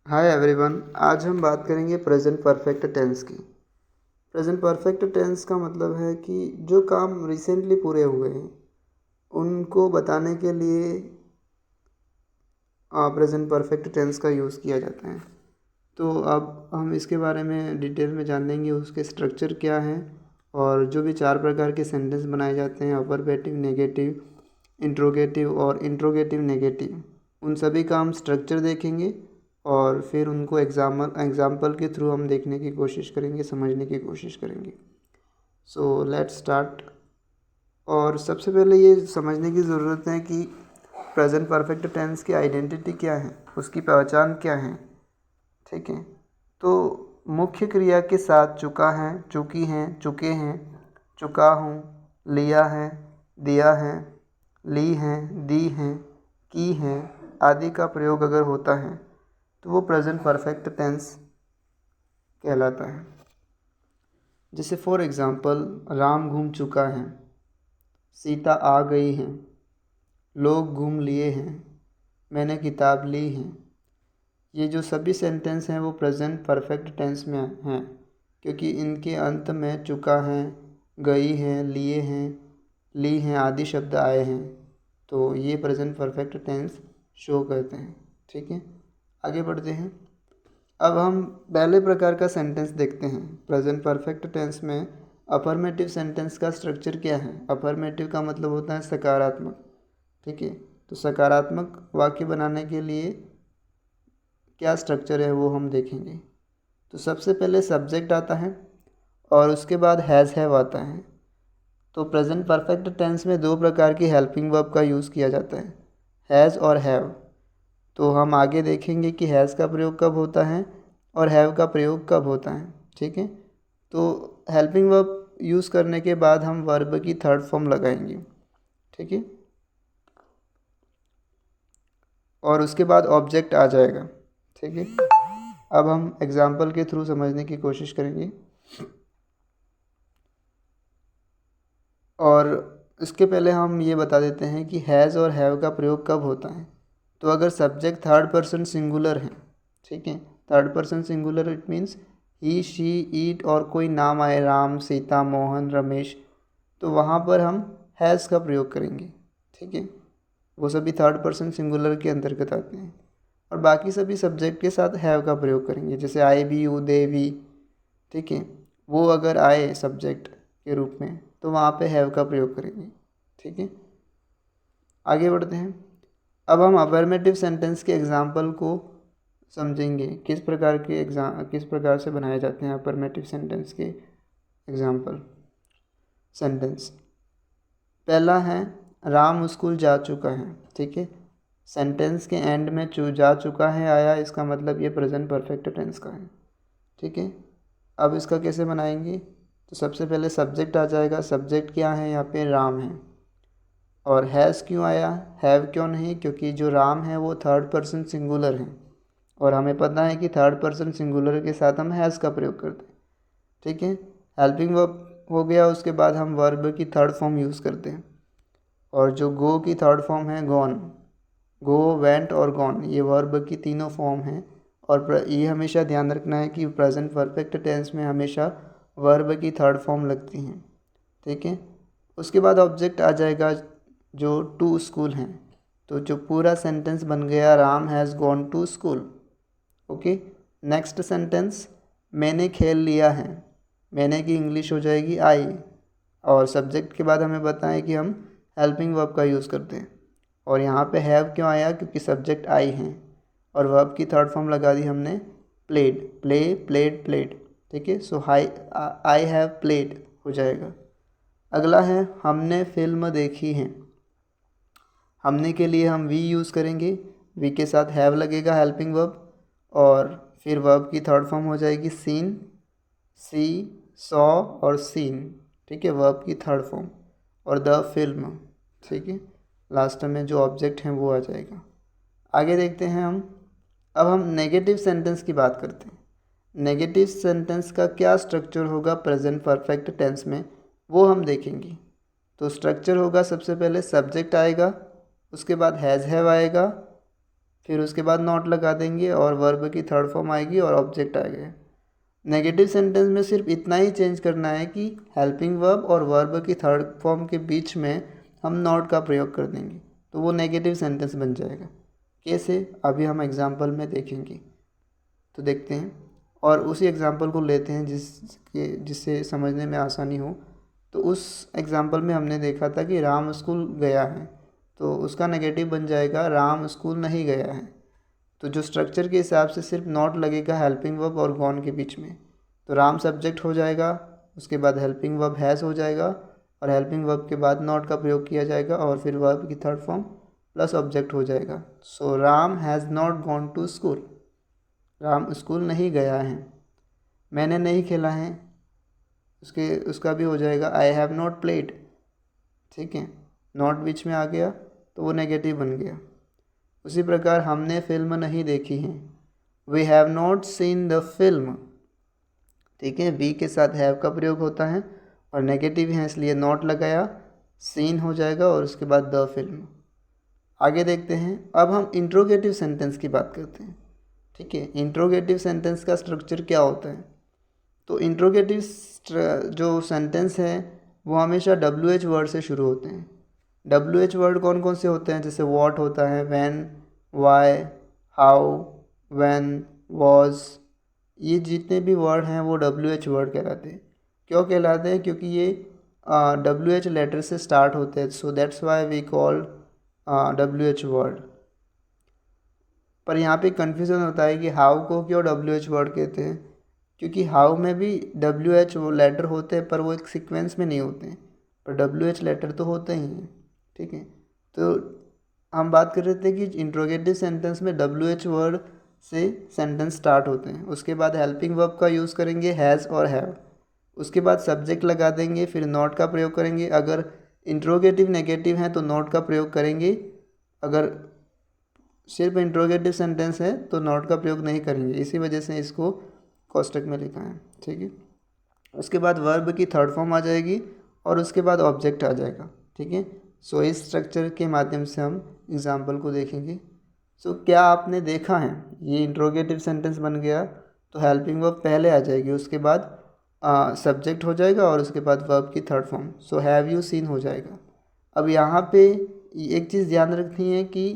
Hi everyone. आज हम बात करेंगे प्रेजेंट परफेक्ट टेंस की। प्रेजेंट परफेक्ट टेंस का मतलब है कि जो काम रिसेंटली पूरे हुए हैं उनको बताने के लिए प्रेजेंट परफेक्ट टेंस का यूज़ किया जाता है। तो अब हम इसके बारे में डिटेल में जानेंगे, उसके स्ट्रक्चर क्या हैं और जो भी 4 प्रकार के सेंटेंस बनाए जाते हैं, अफर्मेटिव, नेगेटिव, इंट्रोगेटिव और इंट्रोगेटिव नेगेटिव, उन सभी का हम स्ट्रक्चर देखेंगे और फिर उनको एग्जाम्पल के थ्रू हम देखने की कोशिश करेंगे, समझने की कोशिश करेंगे। So let's start. और सबसे पहले ये समझने की ज़रूरत है कि प्रेजेंट परफेक्ट टेंस की आइडेंटिटी क्या है, उसकी पहचान क्या है। ठीक है, तो मुख्य क्रिया के साथ चुका है, चुकी हैं, चुके हैं, चुका हूँ, लिया है, दिया है, ली हैं, दी हैं, की हैं आदि का प्रयोग अगर होता है तो वो प्रेजेंट परफेक्ट टेंस कहलाता है। जैसे फॉर एग्ज़ाम्पल, राम घूम चुका है, सीता आ गई है, लोग घूम लिए हैं, मैंने किताब ली है। ये जो सभी सेंटेंस हैं वो प्रेजेंट परफेक्ट टेंस में हैं, क्योंकि इनके अंत में चुका है, गई है, लिए हैं, ली हैं आदि शब्द आए हैं। तो ये प्रेजेंट परफेक्ट टेंस शो करते हैं। ठीक है, आगे बढ़ते हैं। अब हम पहले प्रकार का सेंटेंस देखते हैं। प्रेजेंट परफेक्ट टेंस में अफर्मेटिव सेंटेंस का स्ट्रक्चर क्या है। अफर्मेटिव का मतलब होता है सकारात्मक। ठीक है, तो सकारात्मक वाक्य बनाने के लिए क्या स्ट्रक्चर है वो हम देखेंगे। तो सबसे पहले सब्जेक्ट आता है और उसके बाद हैज़ हैव आता है। तो प्रेजेंट परफेक्ट टेंस में 2 प्रकार की हेल्पिंग वर्ब का यूज़ किया जाता है, हैज़ और हैव। तो हम आगे देखेंगे कि हैज़ का प्रयोग कब होता है और हैव का प्रयोग कब होता है। ठीक है, तो हेल्पिंग वर्ब यूज़ करने के बाद हम वर्ब की थर्ड फॉर्म लगाएंगे। ठीक है, और उसके बाद ऑब्जेक्ट आ जाएगा। ठीक है, अब हम एग्जाम्पल के थ्रू समझने की कोशिश करेंगे। और इसके पहले हम ये बता देते हैं कि हैज़ और हैव का प्रयोग कब होता है। तो अगर सब्जेक्ट थर्ड पर्सन सिंगुलर है, ठीक है, third person singular it means he, she, it और कोई नाम आए, राम, सीता, मोहन, रमेश, तो वहाँ पर हम हैज़ का प्रयोग करेंगे। ठीक है, वो सभी थर्ड पर्सन सिंगुलर के अंतर्गत आते हैं। और बाकी सभी सब्जेक्ट के साथ हैव का प्रयोग करेंगे, जैसे आई भी, यू, दे भी। ठीक है, वो अगर आए सब्जेक्ट के रूप में तो वहाँ पे हैव का प्रयोग करेंगे। ठीक है, आगे बढ़ते हैं। अब हम अफर्मेटिव सेंटेंस के एग्जाम्पल को समझेंगे, किस प्रकार से बनाए जाते हैं अफर्मेटिव सेंटेंस के एग्जाम्पल सेंटेंस। पहला है राम स्कूल जा चुका है। ठीक है, सेंटेंस के एंड में जा चुका है आया, इसका मतलब ये प्रेजेंट परफेक्ट टेंस का है। ठीक है, अब इसका कैसे बनाएंगे। तो सबसे पहले सब्जेक्ट आ जाएगा। सब्जेक्ट क्या है, यहाँ पे राम है। और हैज़ क्यों आया, हैव क्यों नहीं, क्योंकि जो राम है वो थर्ड पर्सन सिंगुलर है और हमें पता है कि थर्ड पर्सन सिंगुलर के साथ हम हैज़ का प्रयोग करते हैं। ठीक है, हेल्पिंग वर्ब हो गया। उसके बाद हम वर्ब की थर्ड फॉर्म यूज़ करते हैं, और जो गो की थर्ड फॉर्म है गॉन, गो, वेंट और गॉन, ये वर्ब की तीनों फॉर्म हैं। और ये हमेशा ध्यान रखना है कि प्रेजेंट परफेक्ट टेंस में हमेशा वर्ब की थर्ड फॉर्म लगती हैं। ठीक है, उसके बाद ऑब्जेक्ट आ जाएगा जो टू स्कूल हैं। तो जो पूरा सेंटेंस बन गया, Ram has gone to school. Okay, next sentence, मैंने खेल लिया है। मैंने की इंग्लिश हो जाएगी आई, और सब्जेक्ट के बाद हमें बताएं कि हम हेल्पिंग वर्ब का यूज़ करते हैं। और यहाँ पे हैव क्यों आया, क्योंकि सब्जेक्ट आई हैं और वर्ब की थर्ड फॉर्म लगा दी हमने प्लेड, प्ले, प्लेड, प्लेड। ठीक है, सो आई हैव प्लेड हो जाएगा। अगला है हमने फिल्म देखी है। हमने के लिए हम वी यूज़ करेंगे, वी के साथ हैव लगेगा हेल्पिंग वर्ब, और फिर वर्ब की थर्ड फॉर्म हो जाएगी सीन, सी, सॉ और सीन। ठीक है, वर्ब की थर्ड फॉर्म, और द फिल्म। ठीक है, लास्ट में जो ऑब्जेक्ट हैं वो आ जाएगा। आगे देखते हैं हम। अब हम नेगेटिव सेंटेंस की बात करते हैं। नेगेटिव सेंटेंस का क्या स्ट्रक्चर होगा प्रेजेंट परफेक्ट टेंस में, वो हम देखेंगे। तो स्ट्रक्चर होगा, सबसे पहले सब्जेक्ट आएगा, उसके बाद हैज़ हैव आएगा, फिर उसके बाद नॉट लगा देंगे और वर्ब की थर्ड फॉर्म आएगी और ऑब्जेक्ट आएगा। नेगेटिव सेंटेंस में सिर्फ इतना ही चेंज करना है कि हेल्पिंग वर्ब और वर्ब की थर्ड फॉर्म के बीच में हम नॉट का प्रयोग कर देंगे, तो वो नेगेटिव सेंटेंस बन जाएगा। कैसे, अभी हम एग्जाम्पल में देखेंगे, तो देखते हैं और उसी एग्जाम्पल को लेते हैं जिससे समझने में आसानी हो। तो उस एग्जाम्पल में हमने देखा था कि राम स्कूल गया है, तो उसका नेगेटिव बन जाएगा राम स्कूल नहीं गया है। तो जो स्ट्रक्चर के हिसाब से सिर्फ नॉट लगेगा हेल्पिंग वर्ब और गॉन के बीच में, तो राम सब्जेक्ट हो जाएगा, उसके बाद हेल्पिंग वर्ब हैज़ हो जाएगा और हेल्पिंग वर्ब के बाद नॉट का प्रयोग किया जाएगा और फिर वर्ब की थर्ड फॉर्म प्लस ऑब्जेक्ट हो जाएगा। So Ram has not gone to school, Ram school नहीं गया है। मैंने नहीं खेला है, उसका भी हो जाएगा आई हैव नॉट प्लेड, ठीक है, नॉट बीच में आ गया तो वो नेगेटिव बन गया। उसी प्रकार हमने फिल्म नहीं देखी है, we have not seen the film, ठीक है, वी के साथ हैव का प्रयोग होता है और नेगेटिव है इसलिए नॉट लगाया, सीन हो जाएगा और उसके बाद द फिल्म। आगे देखते हैं, अब हम इंट्रोगेटिव सेंटेंस की बात करते हैं, ठीक है। इंट्रोगेटिव सेंटेंस का स्ट्रक्चर क्या होता है, तो इंट्रोगेटिव जो सेंटेंस है वो हमेशा WH वर्ड से शुरू होते हैं। WH वर्ड कौन कौन से होते हैं, जैसे वॉट होता है, when, why, how, when, was, ये जितने भी वर्ड हैं वो WH वर्ड कहलाते हैं। क्यों कहलाते हैं, क्योंकि ये WH लेटर से स्टार्ट होते हैं, so that's why we call WH word. पर यहाँ पे कन्फ्यूज़न होता है कि हाउ को क्यों WH वर्ड कहते हैं, क्योंकि हाउ में भी WH वो लेटर होते हैं पर वो एक सीक्वेंस में नहीं होते हैं, पर WH लेटर तो होते ही हैं, ठीक है। तो हम बात कर रहे थे कि इंट्रोगेटिव सेंटेंस में WH वर्ड से सेंटेंस स्टार्ट होते हैं, उसके बाद हेल्पिंग वर्ब का यूज़ करेंगे हैज़ और हैव, उसके बाद सब्जेक्ट लगा देंगे, फिर नॉट का प्रयोग करेंगे। अगर इंट्रोगेटिव नेगेटिव हैं तो नॉट का प्रयोग करेंगे, अगर सिर्फ इंट्रोगेटिव सेंटेंस है तो नॉट का प्रयोग नहीं करेंगे, इसी वजह से इसको कोष्टक में लिखा है, ठीक है। उसके बाद वर्ब की थर्ड फॉर्म आ जाएगी और उसके बाद ऑब्जेक्ट आ जाएगा, ठीक है। सो इस स्ट्रक्चर के माध्यम से हम एग्जाम्पल को देखेंगे। सो क्या आपने देखा है, ये इंट्रोगेटिव सेंटेंस बन गया, तो हेल्पिंग वर्ब पहले आ जाएगी, उसके बाद सब्जेक्ट हो जाएगा और उसके बाद वर्ब की third form, so have you seen हो जाएगा। अब यहाँ पे एक चीज़ ध्यान रखनी है कि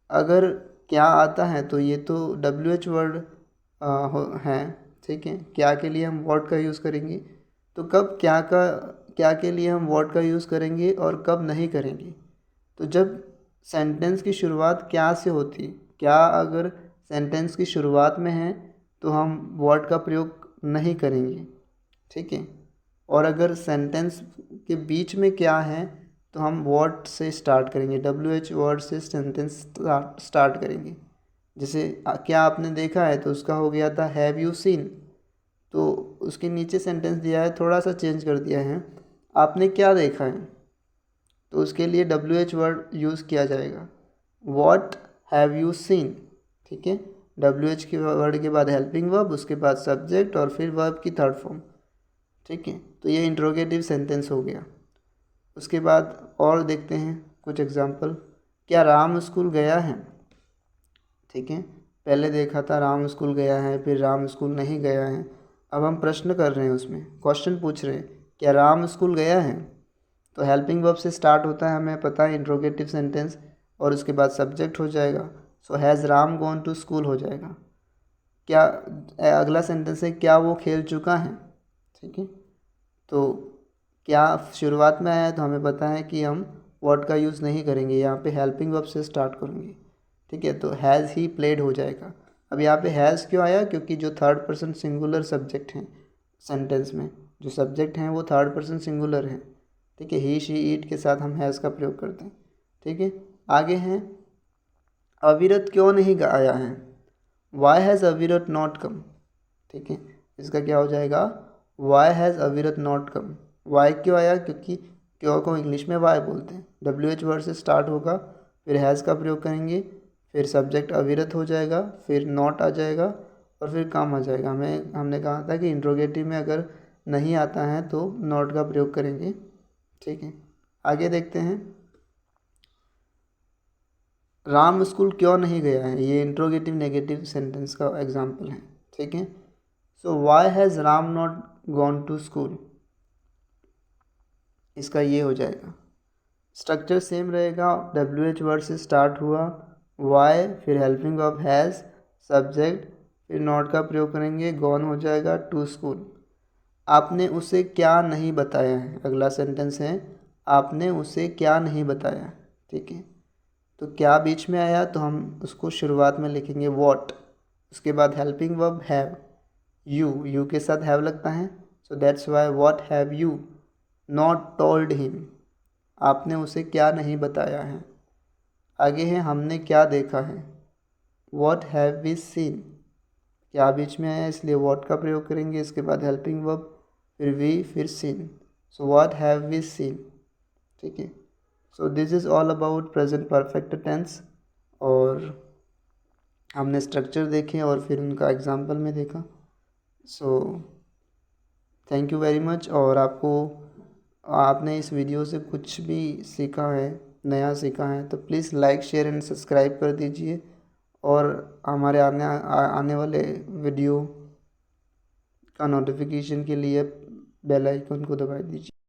अगर क्या आता है तो ये तो WH वर्ड है, ठीक है। क्या के लिए हम व्हाट का यूज़ करेंगे, तो कब क्या के लिए हम व्हाट का यूज़ करेंगे और कब नहीं करेंगे, तो जब सेंटेंस की शुरुआत क्या से होती है, क्या अगर सेंटेंस की शुरुआत में है तो हम व्हाट का प्रयोग नहीं करेंगे, ठीक है। और अगर सेंटेंस के बीच में क्या है तो हम व्हाट से स्टार्ट करेंगे, WH वर्ड से सेंटेंस स्टार्ट करेंगे। जैसे क्या आपने देखा है तो उसका हो गया था हैव यू सीन, तो उसके नीचे सेंटेंस दिया है, थोड़ा सा चेंज कर दिया है, आपने क्या देखा है, तो उसके लिए WH वर्ड यूज़ किया जाएगा, व्हाट हैव यू सीन, ठीक है। WH के वर्ड के बाद हेल्पिंग वर्ब, उसके बाद सब्जेक्ट और फिर वर्ब की थर्ड फॉर्म, ठीक है। तो ये इंट्रोगेटिव सेंटेंस हो गया। उसके बाद और देखते हैं कुछ एग्जाम्पल, क्या राम स्कूल गया है, ठीक है। पहले देखा था राम स्कूल गया है, फिर राम स्कूल नहीं गया है, अब हम प्रश्न कर रहे हैं, उसमें क्वेश्चन पूछ रहे हैं क्या राम स्कूल गया है, तो हेल्पिंग वर्ब से स्टार्ट होता है, हमें पता है इंट्रोगेटिव सेंटेंस, और उसके बाद सब्जेक्ट हो जाएगा, so has Ram gone to school हो जाएगा। क्या अगला सेंटेंस है क्या वो खेल चुका है, ठीक है। तो क्या शुरुआत में आया है तो हमें पता है कि हम व्हाट का यूज़ नहीं करेंगे, यहाँ पे हेल्पिंग वर्ब से स्टार्ट करेंगे, ठीक है। तो हैज़ ही प्लेड हो जाएगा। अब यहाँ पे हैज़ क्यों आया, क्योंकि जो थर्ड पर्सन सिंगुलर सब्जेक्ट हैं सेंटेंस में, जो सब्जेक्ट हैं वो थर्ड पर्सन सिंगुलर हैं, ठीक है। ही शी इट के साथ हम हैज़ का प्रयोग करते हैं, ठीक है। आगे हैं, अविरत क्यों नहीं आया है, वाई हैज़ अविरत नॉट कम, ठीक है। इसका क्या हो जाएगा, वाई हैज़ अविरत नॉट कम। वाई क्यों आया, क्योंकि क्यों को इंग्लिश में वाई बोलते हैं, WH वर्ड से स्टार्ट होगा, फिर हैज़ का प्रयोग करेंगे, फिर सब्जेक्ट अविरत हो जाएगा, फिर नॉट आ जाएगा और फिर काम आ जाएगा। हमने कहा था कि इंट्रोगेटिव में अगर नहीं आता है तो नॉट का प्रयोग करेंगे, ठीक है। आगे देखते हैं, राम स्कूल क्यों नहीं गया है, ये इंट्रोगेटिव नेगेटिव सेंटेंस का एग्जाम्पल है, ठीक है। So why has Ram not gone to school, इसका ये हो जाएगा। स्ट्रक्चर सेम रहेगा, WH वर्ड से स्टार्ट हुआ, वाई फिर हेल्पिंग ऑफ हैज़, सब्जेक्ट, फिर नॉट का प्रयोग करेंगे, गॉन हो जाएगा टू स्कूल। आपने उसे क्या नहीं बताया है, अगला सेंटेंस है आपने उसे क्या नहीं बताया, ठीक है। तो क्या बीच में आया तो हम उसको शुरुआत में लिखेंगे वॉट, उसके बाद हेल्पिंग वर्ब हैव, यू के साथ हैव लगता है, सो that's why what have you not told him, आपने उसे क्या नहीं बताया है। आगे है हमने क्या देखा है, व्हाट हैव वी सीन, क्या बीच में आया इसलिए व्हाट का प्रयोग करेंगे, इसके बाद हेल्पिंग वर्ब, फिर वी, फिर seen, so what have we seen, ठीक है। So this is all about present perfect tense, और हमने स्ट्रक्चर देखे और फिर उनका एग्जाम्पल में देखा। So thank you very much. और आपने इस वीडियो से कुछ भी सीखा है, नया सीखा है, तो please like share and subscribe कर दीजिए, और हमारे आने वाले वीडियो का नोटिफिकेशन के लिए बेल आइकन को दबा दीजिए।